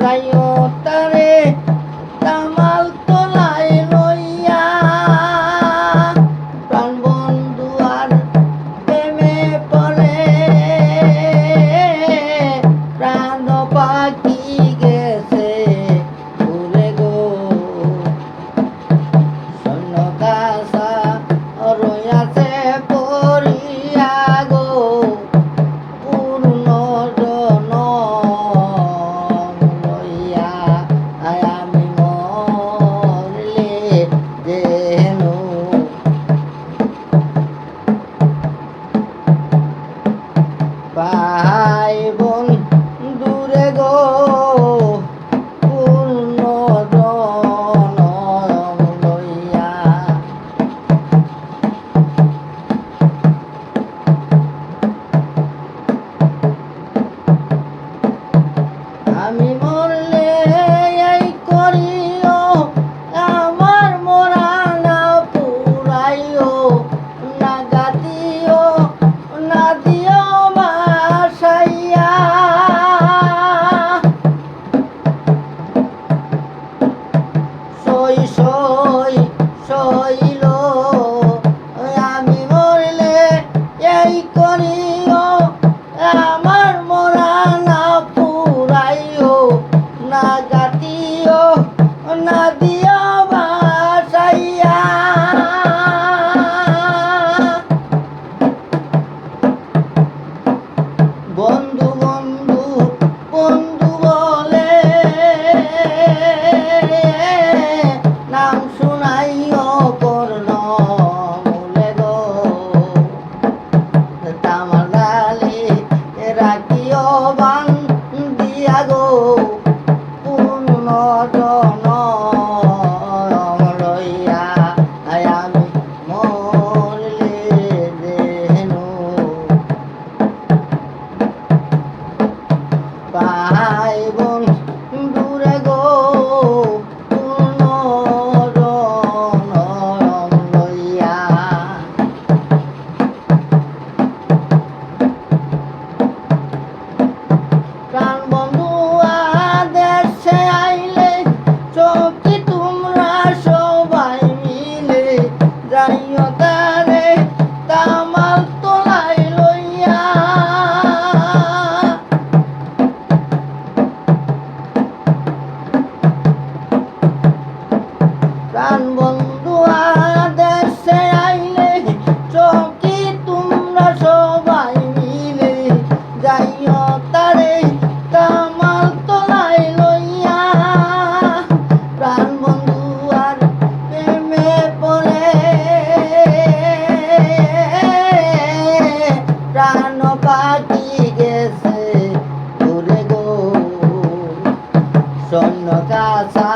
যাইও তারে তামাল তলায় লইয়া প্রাণ বন্ধু আর প্রেমে পড়ে প্রাণ পাখি গেছে উড়ে গো শূন্য কাছা রইয়াছে পড়িয়া গো পূর্ণ জনম লইয়া আমি মরলে যেন ভাই বোন দূরে গো পূর্ণ জনম লইয়া আমি মরলে এই করিও আমার মরা না পুরাইও না গাদিও না দিও বাসাইয়া সই সই সইল আমি মরলে এই করিও আমার মরা না পুরাইও না গাতিও না দিও বাসাইয়া বন্ধু বন্ধু বন্ধু বলে নাম শুনাইও কর্ণ মূলে গো তামার গালে রাখিও বান দিয়া গো পূর্ণ জনম লইয়া আমি মরলে যেন ভাই বোন দূরে গো পূর্ণ জনম লইয়া প্রাণ বন্ধু দেশে আইলে চোখে তোমরা সবাই মিলে যাইও তারে তামাল তলায় লইয়া প্রাণ বন্ধু দেশে আইলে চোখে তোমরা সবাই মিলে যাইও তারে তামাল তলায় লইয়া প্রাণ বন্ধু আর প্রেমে পড়ে প্রাণ পাখি গেছে উড়ে গো শূন্য কাছা